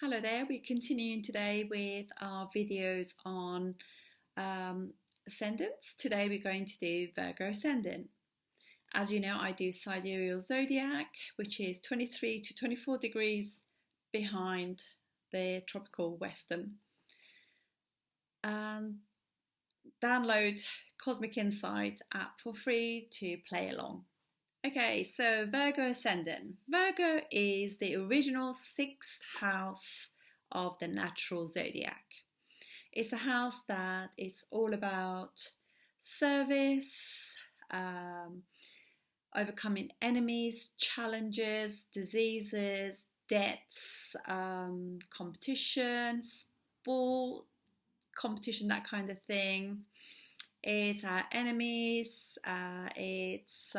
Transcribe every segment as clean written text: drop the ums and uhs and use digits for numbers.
Hello there, we're continuing today with our videos on ascendants. Today we're going to do Virgo Ascendant. As you know, I do sidereal zodiac, which is 23 to 24 degrees behind the tropical western. Download Cosmic Insight app for free to play along. Okay, so Virgo Ascendant. Virgo is the original sixth house of the natural zodiac. It's a house that it's all about service, overcoming enemies, challenges, diseases, debts, competition, sport, competition, that kind of thing. It's our enemies, it's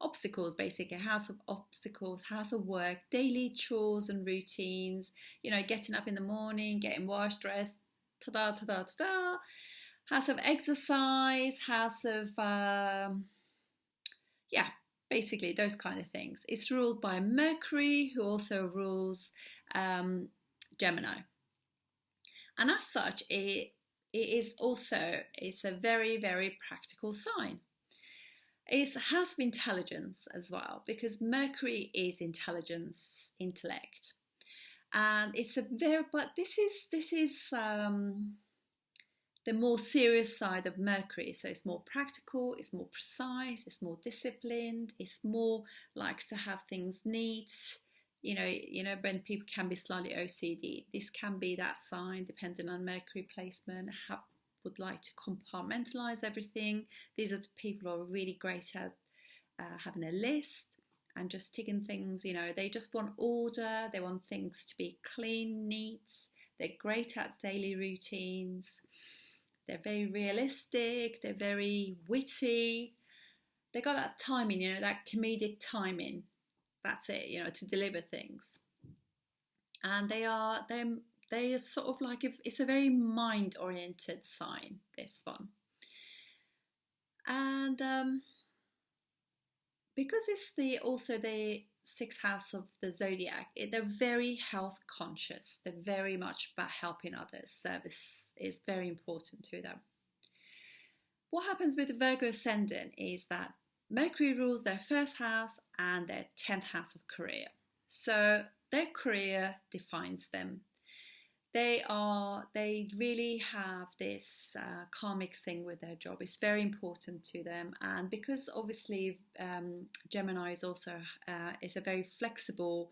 obstacles, basically, a house of obstacles, house of work, daily chores and routines, getting up in the morning, getting washed, dressed, ta-da, ta-da, ta-da. House of exercise, house of, basically those kind of things. It's ruled by Mercury, who also rules Gemini. And as such, it's a very, very practical sign. It's a house of intelligence as well, because Mercury is intelligence, intellect, and this is the more serious side of Mercury. So it's more practical, it's more precise, it's more disciplined, it's more likes to have things neat. When people can be slightly OCD, this can be that sign, depending on Mercury placement. Would like to compartmentalize everything. These are the people who are really great at having a list and just ticking things. They just want order. They want things to be clean, neat. They're great at daily routines. They're very realistic. They're very witty. They got that timing, that comedic timing. That's it, to deliver things. And they are sort of like, it's a very mind-oriented sign, this one. And because it's also the sixth house of the zodiac, they're very health conscious. They're very much about helping others. Service is very important to them. What happens with the Virgo Ascendant is that Mercury rules their first house and their 10th house of career. So their career defines them. They really have this karmic thing with their job. It's very important to them, and because obviously Gemini is also is a very flexible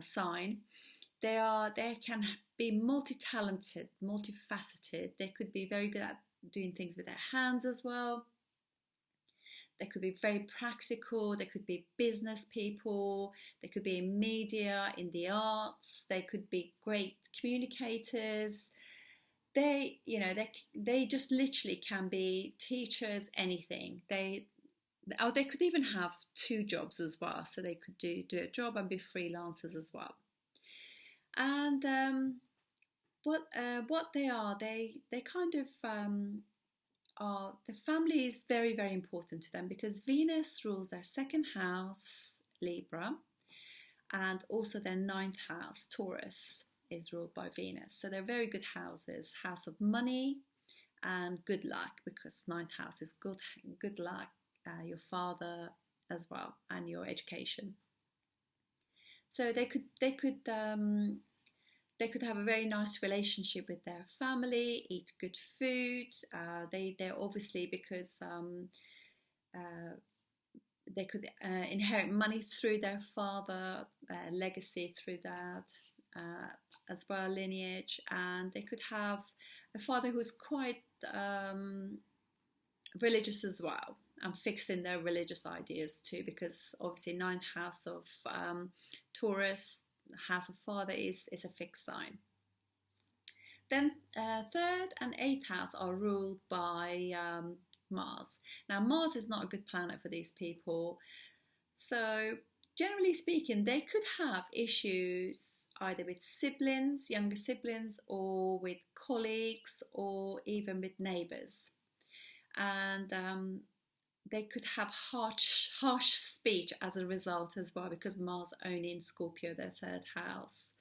sign. They can be multi-talented, multifaceted. They could be very good at doing things with their hands as well. They could be very practical. They could be business people. They could be in media, in the arts. They could be great communicators. They just literally can be teachers, anything. They could even have two jobs as well. So they could do a job and be freelancers as well. And what they are, they kind of the family is very, very important to them, because Venus rules their second house, Libra, and also their ninth house, Taurus, is ruled by Venus. So they're very good houses, house of money and good luck, because ninth house is good luck, your father as well, and your education. So they could have a very nice relationship with their family, eat good food. They're obviously, because they could inherit money through their father, legacy through that, as well, lineage. And they could have a father who's quite religious as well, and fixed in their religious ideas too, because obviously ninth house of Taurus, house of father, is a fixed sign. Then third and eighth house are ruled by Mars. Now Mars is not a good planet for these people, so generally speaking they could have issues either with siblings, younger siblings, or with colleagues, or even with neighbours. And they could have harsh speech as a result as well, because Mars only in Scorpio, their third house.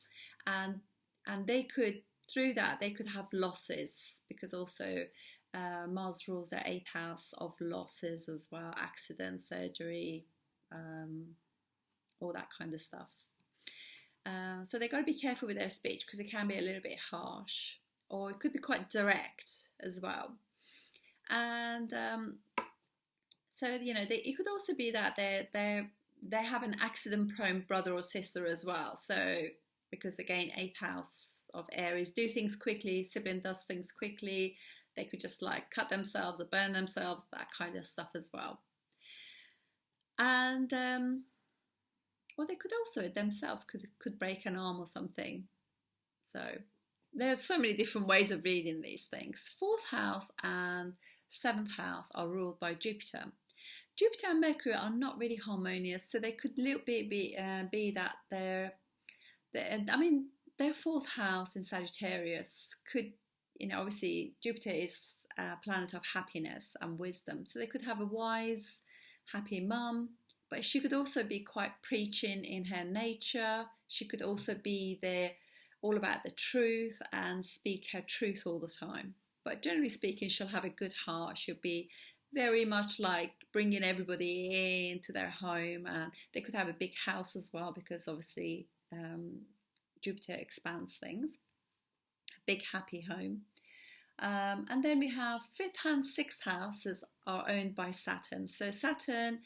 and they could, through that, they could have losses, because also Mars rules their 8th house of losses as well, accident, surgery, all that kind of stuff. So they've got to be careful with their speech, because it can be a little bit harsh, or it could be quite direct as well. And so, you know, it could also be that they have an accident-prone brother or sister as well. So, because again, 8th house of Aries, do things quickly, sibling does things quickly, they could just like cut themselves or burn themselves, that kind of stuff as well. And well, they could also themselves could break an arm or something. So there's so many different ways of reading these things. 4th house and 7th house are ruled by Jupiter. Jupiter and Mercury are not really harmonious, so they could a little bit be that their 4th house in Sagittarius could, you know, obviously Jupiter is a planet of happiness and wisdom, so they could have a wise, happy mum, but she could also be quite preaching in her nature. She could also be there all about the truth and speak her truth all the time. But generally speaking, she'll have a good heart. She'll be very much like bringing everybody into their home, and they could have a big house as well, because obviously Jupiter expands things. A big happy home. And then we have 5th and 6th houses are owned by Saturn. So Saturn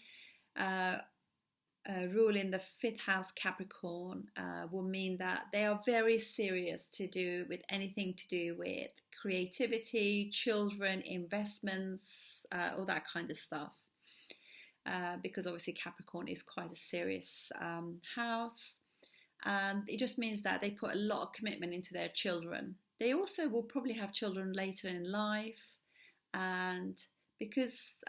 ruling the 5th house Capricorn will mean that they are very serious to do with anything to do with creativity, children, investments, all that kind of stuff. Because obviously Capricorn is quite a serious house, and it just means that they put a lot of commitment into their children. They also will probably have children later in life, and because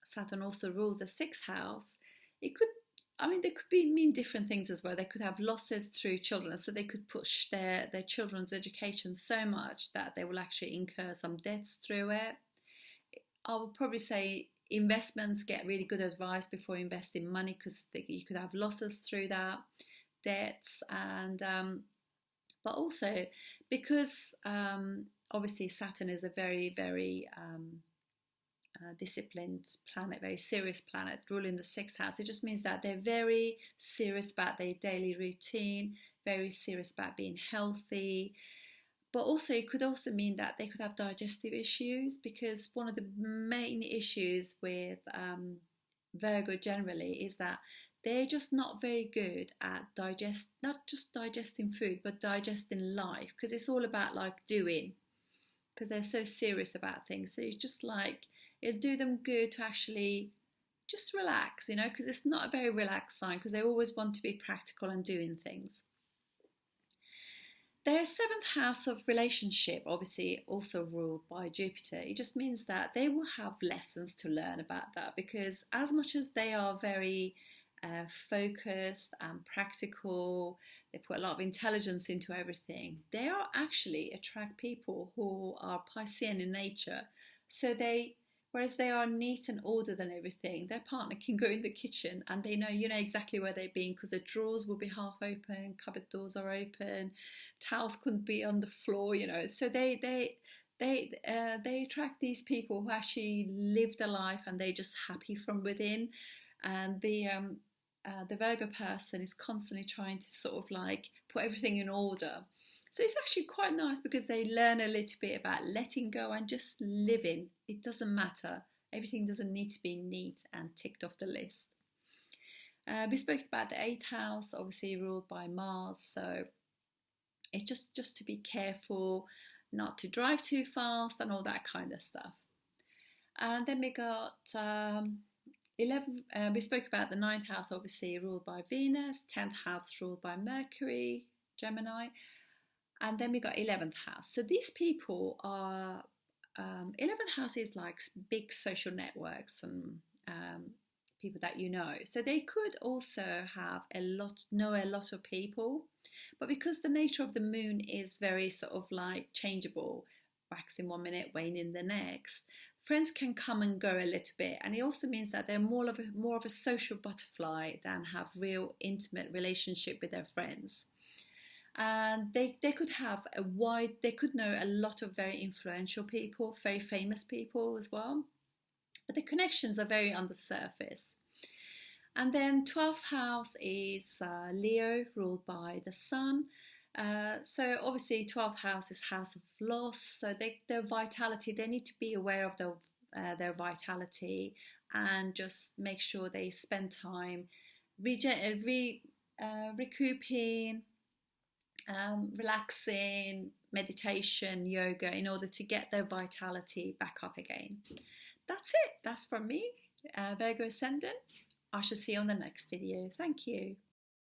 Saturn also rules the 6th house, it could, they could mean different things as well. They could have losses through children, so they could push their children's education so much that they will actually incur some debts through it. I would probably say investments, get really good advice before investing money, because you could have losses through that, debts, and but also because obviously Saturn is a very, very disciplined planet, very serious planet, ruling the 6th house. It just means that they're very serious about their daily routine, very serious about being healthy. But also it could also mean that they could have digestive issues, because one of the main issues with Virgo generally is that they're just not very good at not just digesting food, but digesting life, because it's all about like doing, because they're so serious about things. So it's just like, it'll do them good to actually just relax, you know, because it's not a very relaxed sign, because they always want to be practical and doing things. Their 7th house of relationship, obviously also ruled by Jupiter. It just means that they will have lessons to learn about that, because as much as they are very focused and practical, they put a lot of intelligence into everything, they are actually attract people who are Piscean in nature. So whereas they are neat and ordered and everything, their partner can go in the kitchen and they know, you know, exactly where they've been, because the drawers will be half open, cupboard doors are open, towels couldn't be on the floor, you know. So they attract these people who actually lived a life and they're just happy from within. And the Virgo person is constantly trying to sort of like put everything in order. So it's actually quite nice, because they learn a little bit about letting go and just living. It doesn't matter. Everything doesn't need to be neat and ticked off the list. We spoke about the 8th house, obviously ruled by Mars. So it's just to be careful, not to drive too fast and all that kind of stuff. And then we got 11. We spoke about the 9th house, obviously ruled by Venus. 10th house ruled by Mercury, Gemini. And then we got 11th house. So these people are, 11th house is like big social networks and people that you know. So they could also know a lot of people. But because the nature of the moon is very sort of like changeable, waxing one minute, waning the next, friends can come and go a little bit. And it also means that they're more of a social butterfly than have real intimate relationship with their friends. and they could have they could know a lot of very influential people, very famous people as well, but the connections are very on the surface. And then 12th house is Leo, ruled by the sun. So obviously 12th house is house of loss, so their vitality, they need to be aware of their vitality and just make sure they spend time recouping, relaxing, meditation, yoga, in order to get their vitality back up again. That's it. That's from me, Virgo Ascendant. I shall see you on the next video. Thank you.